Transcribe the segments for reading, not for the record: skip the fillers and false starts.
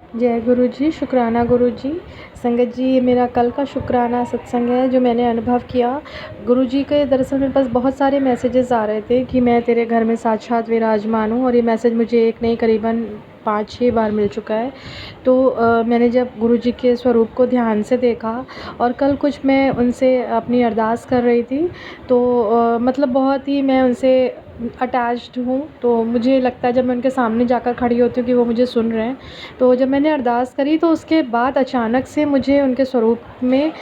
जय गुरु जी, शुक्राना गुरु जी। संगत जी, ये मेरा कल का शुक्राना सत्संग है जो मैंने अनुभव किया। गुरु जी के दरअसल मेरे पास बहुत सारे मैसेजेस आ रहे थे कि मैं तेरे घर में साक्षात विराजमान हूँ, और ये मैसेज मुझे एक नहीं करीबन 5-6 बार मिल चुका है। तो मैंने जब गुरु जी के स्वरूप को ध्यान से देखा, और कल कुछ मैं उनसे अपनी अरदास कर रही थी, तो मतलब बहुत ही मैं उनसे अटैच्ड हूँ। तो मुझे लगता है जब मैं उनके सामने जाकर खड़ी होती हूँ कि वो मुझे सुन रहे हैं। तो जब मैंने अरदास करी तो उसके बाद अचानक से मुझे उनके स्वरूप में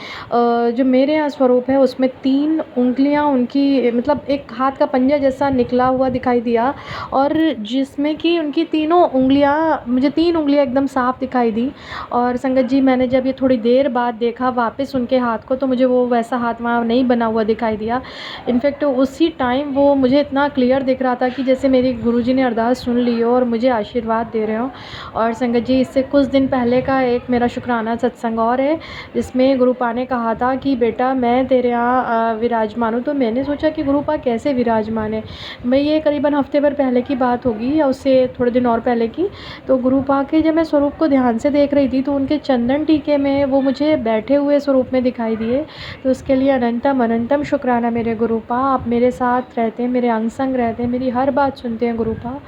जो मेरे यहाँ स्वरूप है उसमें 3 उँगलियाँ उनकी, मतलब एक हाथ का पंजा जैसा निकला हुआ दिखाई दिया, और जिसमें कि उनकी तीनों उँगलियाँ, मुझे 3 उँगलियाँ एकदम साफ़ दिखाई दी। और संगत जी, मैंने जब ये थोड़ी देर बाद देखा वापस उनके हाथ को, तो मुझे वो वैसा हाथ वहाँ नहीं बना हुआ दिखाई दिया। इनफैक्ट उसी टाइम वो मुझे इतना क्लियर दिख रहा था कि जैसे मेरी गुरुजी ने अरदास सुन ली हो और मुझे आशीर्वाद दे रहे हो। और संगत जी, इससे कुछ दिन पहले का एक मेरा शुक्राना सत्संग और है, जिसमें गुरुपा ने कहा था कि बेटा मैं तेरे यहाँ विराजमान हूँ। तो मैंने सोचा कि गुरुपा कैसे विराजमान है। मैं ये करीबन हफ्ते भर पहले की बात होगी या उससे थोड़े दिन और पहले की। तो गुरुपा के जब मैं स्वरूप को ध्यान से देख रही थी तो उनके चंदन टीके में वो मुझे बैठे हुए स्वरूप में दिखाई दिए। तो उसके लिए अनंतम अनंतम शुक्राना मेरे गुरुपा। आप मेरे साथ रहते हैं, मेरे अंग संग रहते हैं, मेरी हर बात सुनते हैं गुरुपा।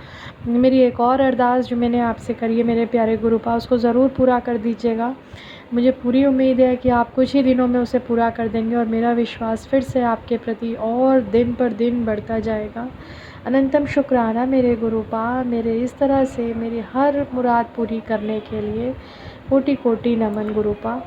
मेरी एक और अरदास जो मैंने आपसे करी है मेरे प्यारे गुरुपा, उसको ज़रूर पूरा कर दीजिएगा। मुझे पूरी उम्मीद है कि आप कुछ ही दिनों में उसे पूरा कर देंगे, और मेरा विश्वास फिर से आपके प्रति और दिन पर दिन बढ़ता जाएगा। अनंतम शुक्राना मेरे गुरुपा, मेरे इस तरह से मेरी हर मुराद पूरी करने के लिए कोटि कोटि नमन गुरुपा।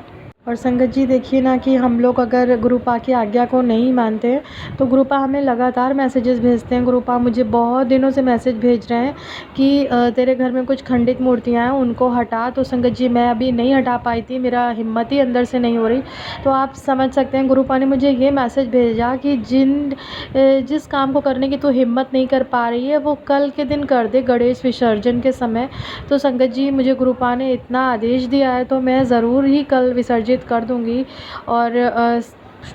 और संगत जी, देखिए ना कि हम लोग अगर गुरुपा की आज्ञा को नहीं मानते हैं तो गुरुपा हमें लगातार मैसेजेस भेजते हैं। गुरुपा मुझे बहुत दिनों से मैसेज भेज रहे हैं कि तेरे घर में कुछ खंडित मूर्तियाँ हैं, उनको हटा। तो संगत जी, मैं अभी नहीं हटा पाई थी, मेरा हिम्मत ही अंदर से नहीं हो रही। तो आप समझ सकते हैं, गुरुपा ने मुझे ये मैसेज भेजा कि जिस काम को करने की तो हिम्मत नहीं कर पा रही है, वो कल के दिन कर दे, गणेश विसर्जन के समय। तो संगत जी, मुझे गुरुपा ने इतना आदेश दिया है तो मैं ज़रूर ही कल विसर्जित कर दूँगी। और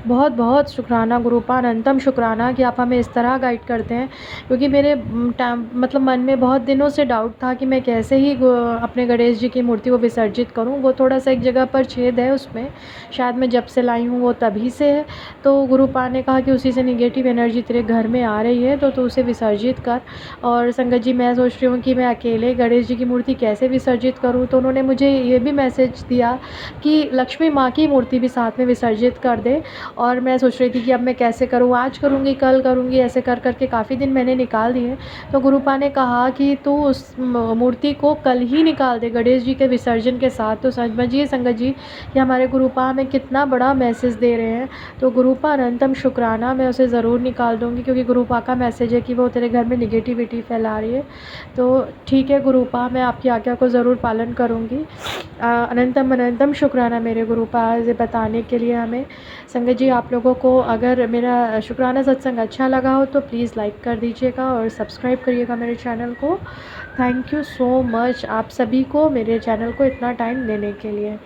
बहुत बहुत शुक्राना गुरुपा, अनंतम शुक्राना कि आप हमें इस तरह गाइड करते हैं। क्योंकि मेरे मतलब मन में बहुत दिनों से डाउट था कि मैं कैसे ही अपने गणेश जी की मूर्ति को विसर्जित करूं। वो थोड़ा सा एक जगह पर छेद है उसमें, शायद मैं जब से लाई हूँ वो तभी से है। तो गुरुपा ने कहा कि उसी से निगेटिव एनर्जी तेरे घर में आ रही है, तो तू उसे विसर्जित कर। और संगत जी, मैं सोच रही हूँ कि मैं अकेले गणेश जी की मूर्ति कैसे विसर्जित करूँ। तो उन्होंने मुझे ये भी मैसेज दिया कि लक्ष्मी माँ की मूर्ति भी साथ में विसर्जित कर दे। और मैं सोच रही थी कि अब मैं कैसे करूँ, आज करूँगी कल करूँगी, ऐसे कर कर के काफ़ी दिन मैंने निकाल दिए। तो गुरुपा ने कहा कि तू उस मूर्ति को कल ही निकाल दे गणेश जी के विसर्जन के साथ। तो समझिए संगत जी कि हमारे गुरुपा हमें कितना बड़ा मैसेज दे रहे हैं। तो गुरुपा, अनंतम शुक्राना, मैं उसे ज़रूर निकाल दूँगी, क्योंकि गुरुपा का मैसेज है कि वो तेरे घर में निगेटिविटी फैला रही है। तो ठीक है गुरुपा, मैं आपकी आज्ञा को ज़रूर पालन करूँगी। अनंतम अनंतम शुक्राना मेरे गुरुपा ये बताने के लिए हमें। संगत जी, आप लोगों को अगर मेरा शुक्राना सत्संग अच्छा लगा हो तो प्लीज़ लाइक कर दीजिएगा और सब्सक्राइब करिएगा मेरे चैनल को। थैंक यू सो मच आप सभी को मेरे चैनल को इतना टाइम देने के लिए।